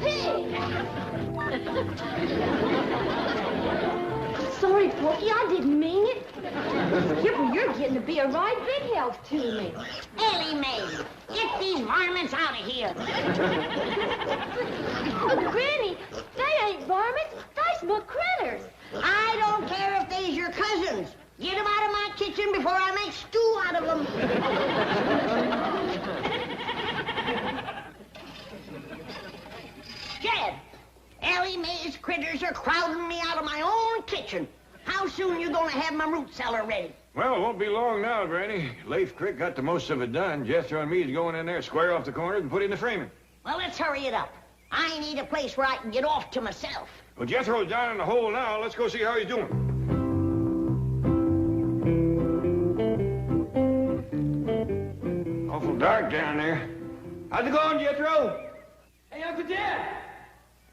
pig. Sorry, Porky, I didn't mean it. Skipper, you're getting to be a right big help to me. Ellie Mae, get these varmints out of here. But, Granny, they ain't varmints. They's my critters. I don't care if they's your cousins. Get them out of my kitchen before I make stew out of them. Jed, Ellie Mae's critters are crowding me out of my own kitchen. How soon you gonna have my root cellar ready? Well, it won't be long now, Granny. Leif Crick got the most of it done. Jethro and me is going in there, square off the corners, and put in the framing. Well, let's hurry it up. I need a place where I can get off to myself. Well, Jethro's down in the hole now. Let's go see how he's doing. Awful dark down there. How's it going, Jethro? Hey, Uncle Dad!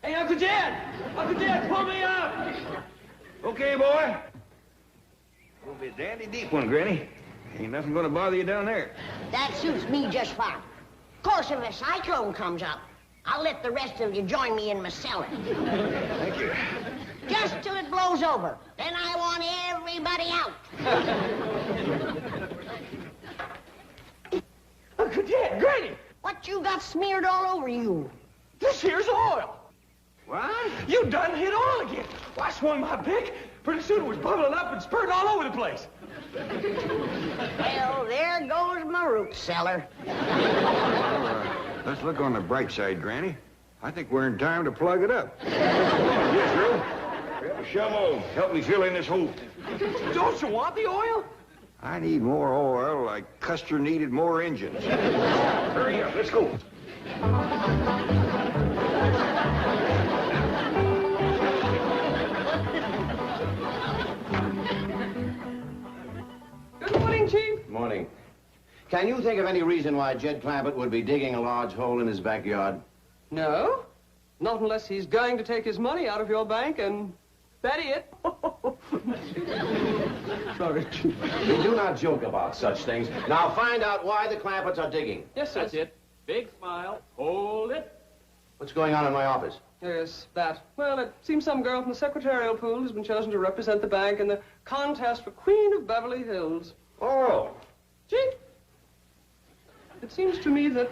Hey, Uncle Dad! Uncle Dad, pull me up! Okay, boy. It'll be a dandy deep one, Granny. Ain't nothing gonna bother you down there. That suits me just fine. Of course, if a cyclone comes up, I'll let the rest of you join me in my cellar. Thank you. Just till it blows over. Then I want everybody out. Uncle Dad, Granny! What you got smeared all over you? This here's oil! What? You done hit oil again. Well, I swung my pick. Pretty soon it was bubbling up and spurting all over the place. Well, there goes my root cellar. Let's look on the bright side, Granny. I think we're in time to plug it up. Yes, Drew. Grab a shovel. Help me fill in this hole. Don't you want the oil? I need more oil like Custer needed more engines. Hurry up, let's go. Good morning, Chief. Morning. Can you think of any reason why Jed Clampett would be digging a large hole in his backyard? No, not unless he's going to take his money out of your bank and bury it. Sorry, Chief. You do not joke about such things. Now find out why the Clampetts are digging. Yes, sir. That's it. Big smile. Hold it. What's going on in my office? Yes, that. Well, it seems some girl from the secretarial pool has been chosen to represent the bank in the contest for Queen of Beverly Hills. Oh. Chief, it seems to me that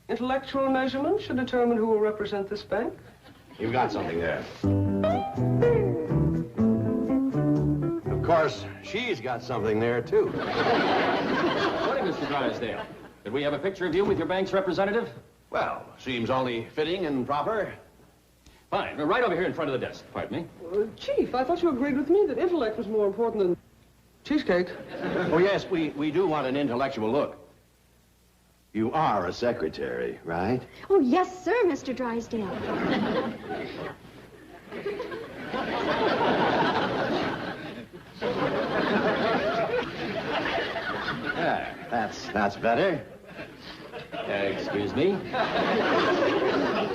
intellectual measurement should determine who will represent this bank. You've got something there. Of course, she's got something there, too. Morning, Mr. Drysdale. Did we have a picture of you with your bank's representative? Well, seems only fitting and proper. Fine. Right over here in front of the desk. Pardon me. Chief, I thought you agreed with me that intellect was more important than cheesecake. Oh, yes, we do want an intellectual look. You are a secretary, right? Oh, yes, sir, Mr. Drysdale. Yeah, that's better. Excuse me.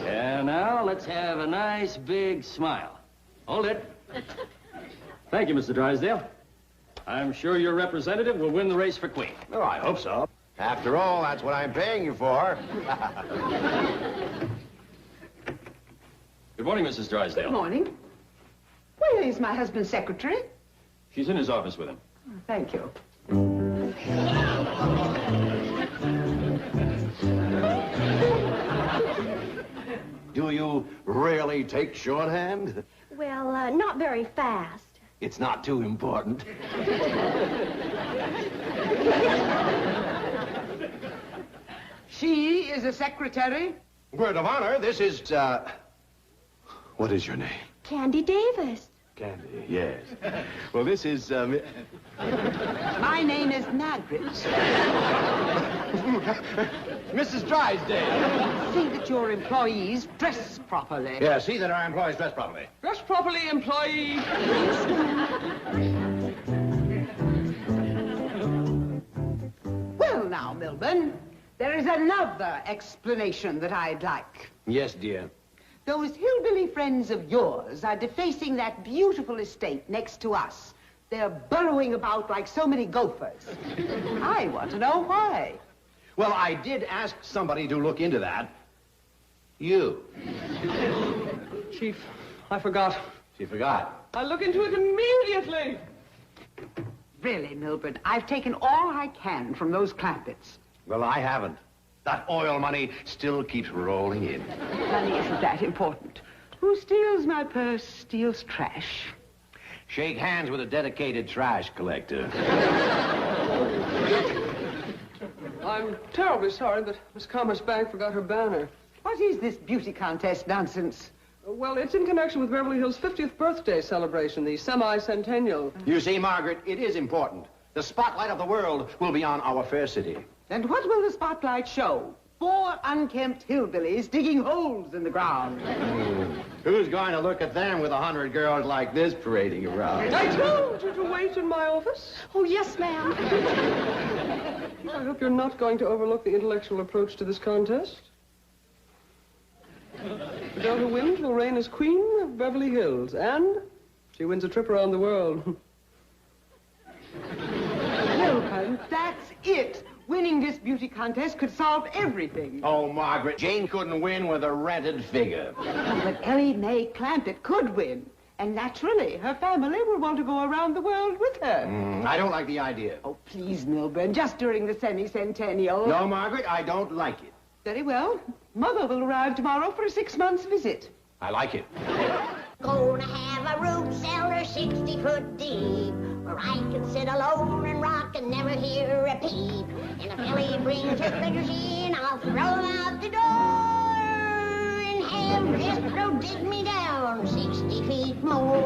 And now let's have a nice big smile. Hold it. Thank you, Mr. Drysdale. I'm sure your representative will win the race for Queen. Oh, I hope so. After all, that's what I'm paying you for. Good morning, Mrs. Drysdale. Good morning. Where is my husband's secretary? She's in his office with him. Thank you. Do you really take shorthand? Well, not very fast. It's not too important. She is a secretary? Word of honor, this is, what is your name? Candy Davis. Candy, yes. Well, this is, My name is Margaret. Mrs. Drysdale. See that your employees dress properly. Yeah, see that our employees dress properly. Dress properly, employee. Well, now, Milburn, there is another explanation that I'd like. Yes, dear. Those hillbilly friends of yours are defacing that beautiful estate next to us. They're burrowing about like so many gophers. I want to know why. Well, I did ask somebody to look into that. You. Chief, I forgot. She forgot. I'll look into it immediately. Really, Milburn, I've taken all I can from those Clampetts. Well, I haven't. That oil money still keeps rolling in. Money isn't that important. Who steals my purse steals trash. Shake hands with a dedicated trash collector. I'm terribly sorry, but Miss Commerce Bank forgot her banner. What is this beauty contest nonsense? Well, it's in connection with Beverly Hills' 50th birthday celebration, the semi-centennial. You see, Margaret, it is important. The spotlight of the world will be on our fair city. And what will the spotlight show? 4 unkempt hillbillies digging holes in the ground. Who's going to look at them with 100 girls like this parading around? I told you to wait in my office. Oh, yes, ma'am. I hope you're not going to overlook the intellectual approach to this contest. The girl who wins will reign as queen of Beverly Hills, and she wins a trip around the world. Milburn, that's it. Winning this beauty contest could solve everything. Oh, Margaret, Jane couldn't win with a rented figure. But Ellie Mae Clampett could win. And naturally, her family will want to go around the world with her. I don't like the idea. Oh, please, Milburn, just during the semi-centennial. No, Margaret, I don't like it. Very well. Mother will arrive tomorrow for a 6-month visit. I like it. Gonna have a root cellar 60 foot deep, where I can sit alone and rock and never hear a peep. And if Ellie brings her critters in, I'll throw them out the door and have Jethro dig me down 60 feet more.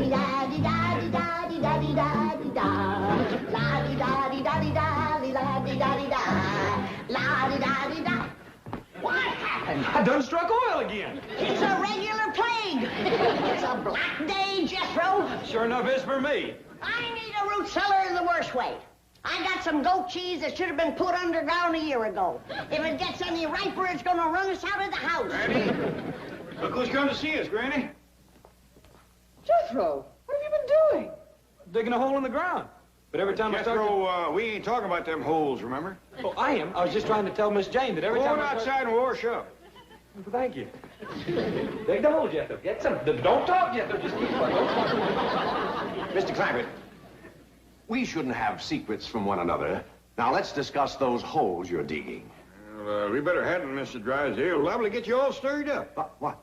La-di-da-di-da-di-da-di-da-di-da-di-da. La-di-da-di-da-di-da-di-da-di-da-di-da. La-di-da-di-da. What happened? I done struck oil again. It's a regular plague. It's a black day, Jethro. Sure enough is for me. I need a root cellar in the worst way. I got some goat cheese that should have been put underground a year ago. If it gets any riper, it's going to run us out of the house. Granny, look who's come to see us, Granny. Jethro, what have you been doing? Digging a hole in the ground. But every time I start... Jethro, we ain't talking about them holes, remember? Oh, I am. I was just trying to tell Miss Jane that every Go time on I start... outside and wash up. Thank you. Dig the hole, Jethro. Get some... Don't talk, Jethro. Just keep quiet. Don't talk. Mr. Claggett, we shouldn't have secrets from one another. Now, let's discuss those holes you're digging. Well, we better hadn't, Mr. Drysdale. Liable to get you all stirred up. What?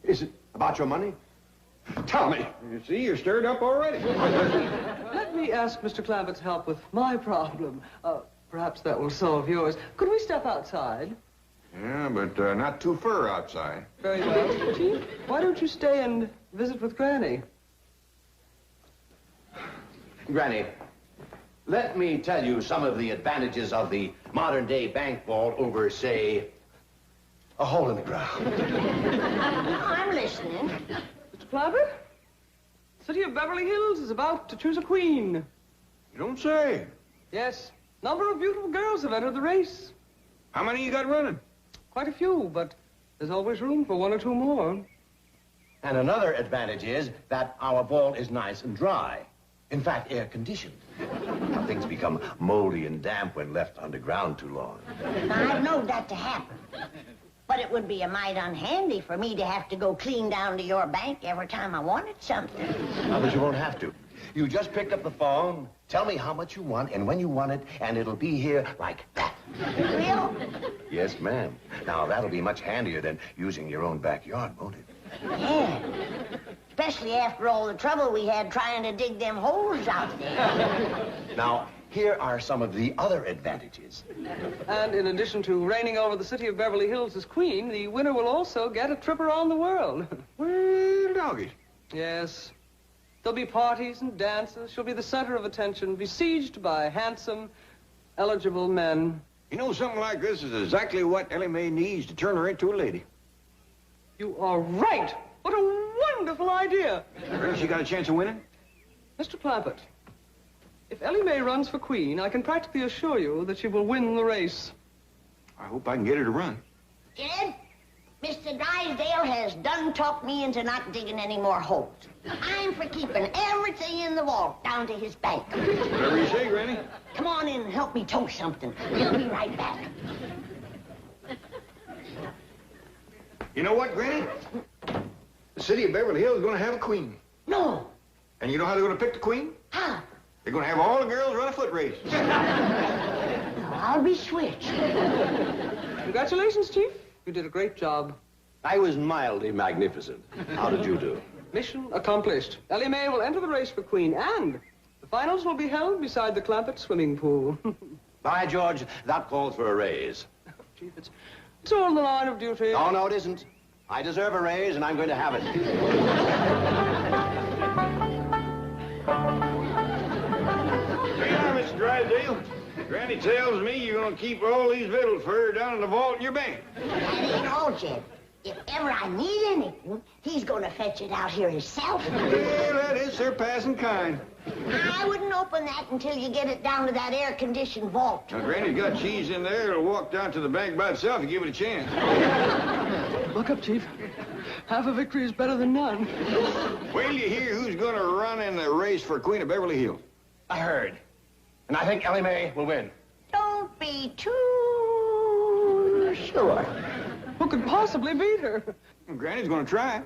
Is it about your money? Tell me. You see, you're stirred up already. Let me ask Mr. Clampett's help with my problem. Perhaps that will solve yours. Could we step outside? Yeah, but not too far outside. Very well. Chief, why don't you stay and visit with Granny? Granny, let me tell you some of the advantages of the modern-day bank vault over, say, a hole in the ground. I'm listening. Mr. Clampett, the city of Beverly Hills is about to choose a queen. You don't say. Yes, number of beautiful girls have entered the race. How many you got running? Quite a few, but there's always room for 1 or 2 more. And another advantage is that our vault is nice and dry. In fact, air-conditioned. Things become moldy and damp when left underground too long. I've known that to happen. But it would be a mite unhandy for me to have to go clean down to your bank every time I wanted something. Now, but you won't have to. You just pick up the phone, tell me how much you want and when you want it, and it'll be here like that. Will? Yes, ma'am. Now, that'll be much handier than using your own backyard, won't it? Yeah. Especially after all the trouble we had trying to dig them holes out there. Now, here are some of the other advantages. And in addition to reigning over the city of Beverly Hills as queen, the winner will also get a trip around the world. Well, doggies. Yes. There'll be parties and dances. She'll be the center of attention, besieged by handsome, eligible men. You know, something like this is exactly what Ellie Mae needs to turn her into a lady. You are right. What a wonderful idea. Well, she got a chance of winning? Mr. Clampett, if Ellie Mae runs for queen, I can practically assure you that she will win the race. I hope I can get her to run. Jed, Mr. Drysdale has done talked me into not digging any more holes. I'm for keeping everything in the vault down to his bank. Whatever you say, Granny. Come on in and help me toast something. We'll be right back. You know what, Granny? The city of Beverly Hills is going to have a queen. No. And you know how they're going to pick the queen? How? They're going to have all the girls run a foot race. I'll be switched. Congratulations, Chief. You did a great job. I was mildly magnificent. How did you do? Mission accomplished. Ellie Mae will enter the race for Queen, and the finals will be held beside the Clampett swimming pool. By George, that calls for a raise. Chief, it's all in the line of duty. Oh, no, it isn't. I deserve a raise, and I'm going to have it. Hey, now, Mr. Drysdale. Granny tells me you're going to keep all these victuals for her down in the vault in your bank. That ain't all, Jed. If ever I need anything, he's going to fetch it out here himself. Well, that is surpassing kind. I wouldn't open that until you get it down to that air-conditioned vault. Now, Granny's got cheese in there. It'll walk down to the bank by itself if you give it a chance. Look up, Chief. Half a victory is better than none. Wait till you hear who's going to run in the race for Queen of Beverly Hills. I heard. And I think Ellie Mae will win. Don't be too sure. Who could possibly beat her? Granny's going to try.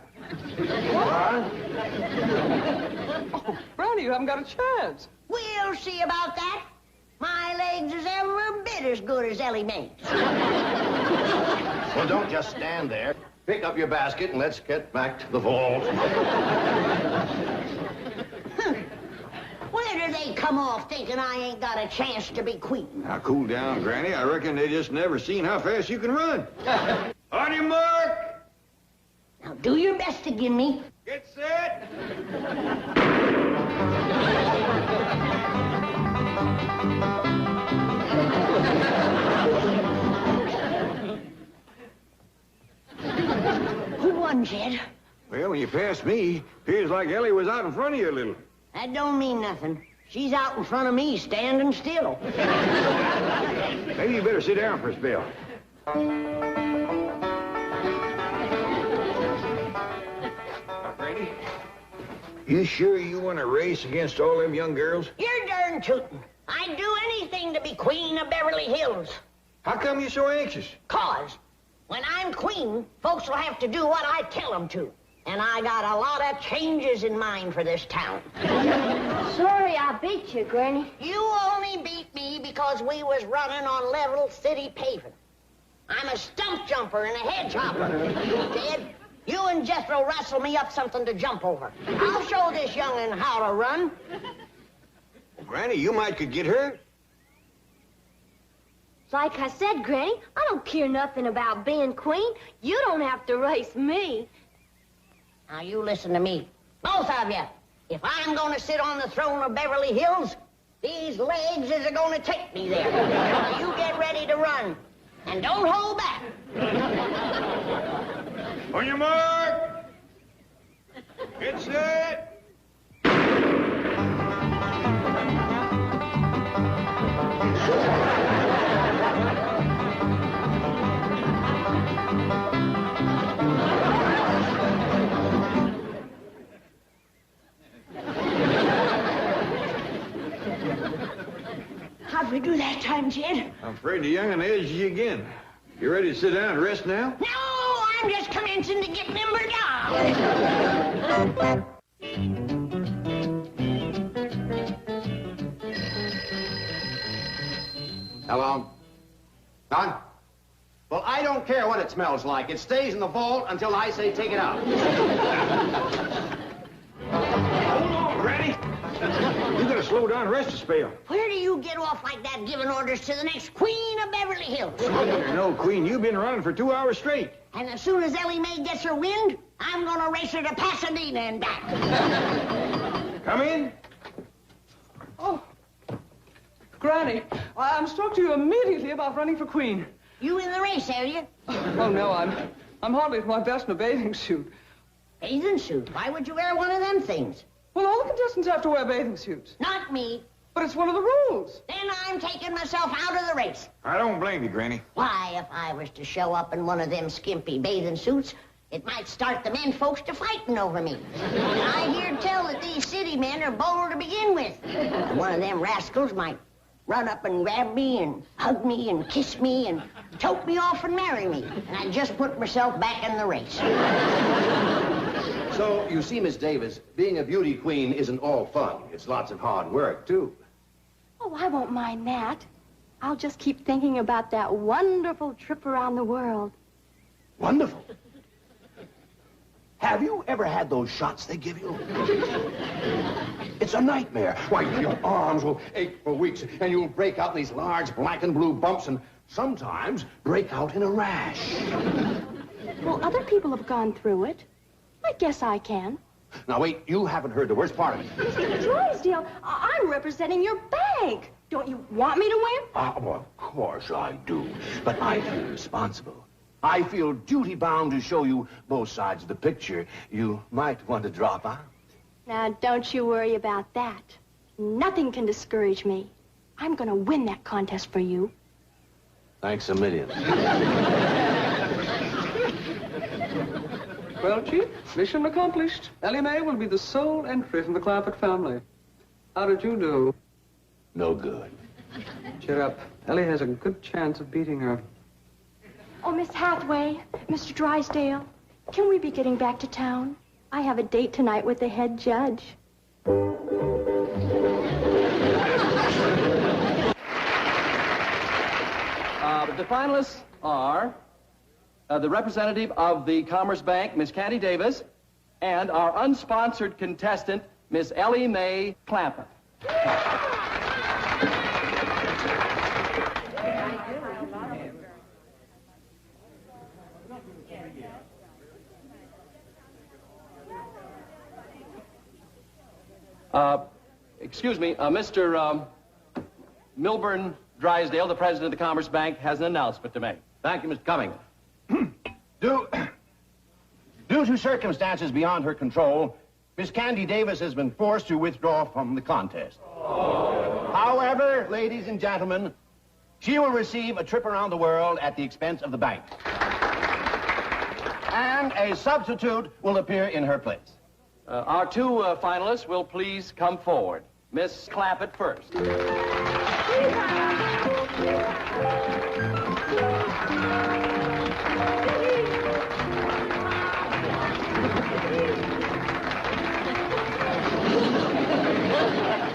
Oh, Granny, you haven't got a chance. We'll see about that. My legs is every bit as good as Ellie Mae's. Well, don't just stand there. Pick up your basket and let's get back to the vault. Where do they come off thinking I ain't got a chance to be queen? Now, cool down, Granny. I reckon they just never seen how fast you can run. On your mark. Now, do your best to give me. Get set. Who won, Jed? Well, when you passed me, appears like Ellie was out in front of you a little. That don't mean nothing. She's out in front of me, standing still. Maybe you better sit down for a spell. Granny, you sure you want to race against all them young girls? You're darn tootin'. I'd do anything to be queen of Beverly Hills. How come you're so anxious? 'Cause when I'm queen, folks will have to do what I tell them to. And I got a lot of changes in mind for this town. Sorry I beat you, Granny. You only beat me because we was running on level city paving. I'm a stump jumper and a hedge hopper. Jed, you and Jethro rustle me up something to jump over. I'll show this young'un how to run. Well, Granny, you might could get hurt. Like I said, Granny, I don't care nothing about being queen. You don't have to race me. Now, you listen to me. Both of you. If I'm going to sit on the throne of Beverly Hills, these legs is going to take me there. Now, you get ready to run. And don't hold back. On your mark. Get set. How'd we do that time, Jed? I'm afraid the young'un edged you again. You ready to sit down and rest now? No, I'm just commencing to get limbered down. Hello? Don? Well, I don't care what it smells like. It stays in the vault until I say take it out. Hold on, Granny. You gotta slow down and rest a spell. Where do you get off like that giving orders to the next queen of Beverly Hills? No, Queen, you've been running for 2 hours straight. And as soon as Ellie Mae gets her wind, I'm going to race her to Pasadena and back. Come in. Oh, Granny, I'm to talk to you immediately about running for queen. You in the race, are you? Oh, no, I'm hardly at my best in a bathing suit. Bathing suit? Why would you wear one of them things? Well, all the contestants have to wear bathing suits. Not me. But it's one of the rules. Then I'm taking myself out of the race. I don't blame you, Granny. Why, if I was to show up in one of them skimpy bathing suits, it might start the men folks to fighting over me. And I hear tell that these city men are bold to begin with. And one of them rascals might run up and grab me and hug me and kiss me and tote me off and marry me. And I just put myself back in the race. So, you see, Miss Davis, being a beauty queen isn't all fun. It's lots of hard work, too. Oh, I won't mind that. I'll just keep thinking about that wonderful trip around the world. Wonderful. Have you ever had those shots they give you? It's a nightmare. Why, your arms will ache for weeks, and you'll break out in these large black and blue bumps, and sometimes break out in a rash. Well, other people have gone through it. I guess I can. Now, wait, you haven't heard the worst part of it. Mr. Drysdale, I'm representing your bank. Don't you want me to win? Well, of course I do, but I feel responsible. I feel duty-bound to show you both sides of the picture. You might want to drop out. Now, don't you worry about that. Nothing can discourage me. I'm going to win that contest for you. Thanks a million. Well, Chief, mission accomplished. Ellie Mae will be the sole entry from the Clampett family. How did you do? No good. Cheer up. Ellie has a good chance of beating her. Oh, Miss Hathaway, Mr. Drysdale, can we be getting back to town? I have a date tonight with the head judge. The finalists are the representative of the Commerce Bank, Miss Candy Davis, and our unsponsored contestant, Miss Ellie Mae Clampett. Excuse me, Mr. Milburn Drysdale, the president of the Commerce Bank, has an announcement to make. Thank you, Mr. Cummings. Due to circumstances beyond her control, Miss Candy Davis has been forced to withdraw from the contest. However, ladies and gentlemen, she will receive a trip around the world at the expense of the bank. And a substitute will appear in her place. Our two finalists will please come forward. Miss Clampett first.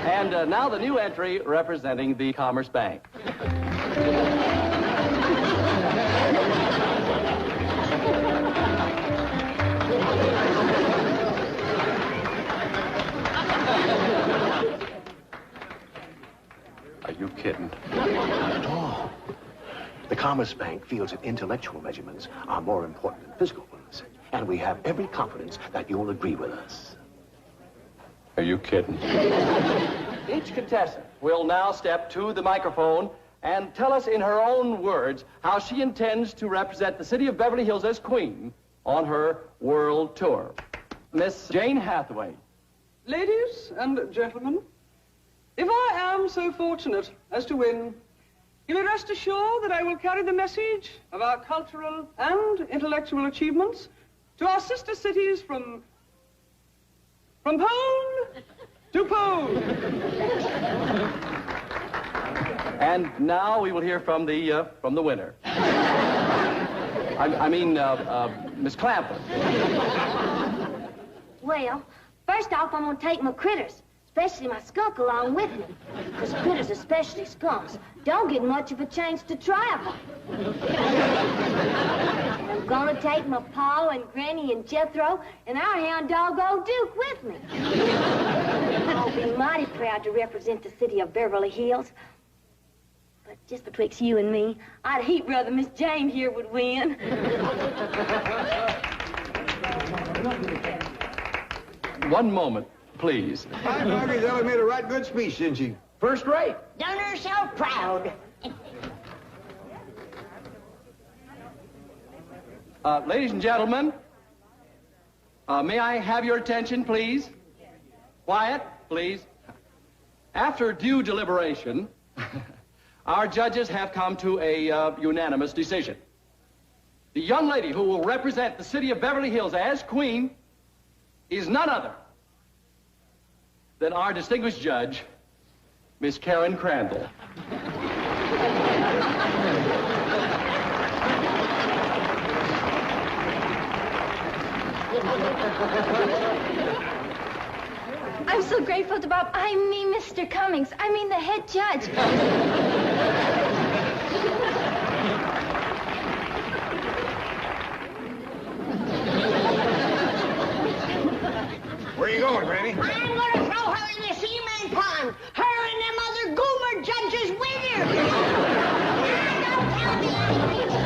And now the new entry representing the Commerce Bank. Are you kidding? Not at all. The Commerce Bank feels that intellectual measurements are more important than physical ones. And we have every confidence that you'll agree with us. Are you kidding? Each contestant will now step to the microphone and tell us in her own words how she intends to represent the city of Beverly Hills as queen on her world tour. Miss Jane Hathaway. Ladies and gentlemen, if I am so fortunate as to win, you may rest assured that I will carry the message of our cultural and intellectual achievements to our sister cities from pole to pole. And now we will hear from the winner. Miss Clampett. Well, first off, I'm going to take my critters, especially my skunk, along with me. Because critters, especially skunks, don't get much of a chance to travel. I'm going to take my Pa and Granny and Jethro and our hound dog, Old Duke, with me. I'll be mighty proud to represent the city of Beverly Hills. But just betwixt you and me, I'd heap rather Miss Jane here would win. One moment, please. I figured Ellie made a right good speech, didn't she? First rate. Done herself proud. Ladies and gentlemen, may I have your attention, please? Quiet, please. After due deliberation, our judges have come to a unanimous decision. The young lady who will represent the city of Beverly Hills as queen is none other than our distinguished judge, Miss Karen Crandall. I'm so grateful to Bob. I mean, Mr. Cummings. I mean, the head judge. Where are you going, Granny? I'm gonna throw her in the cement pond. Her and them other goober judges with her. Now, don't tell me anything.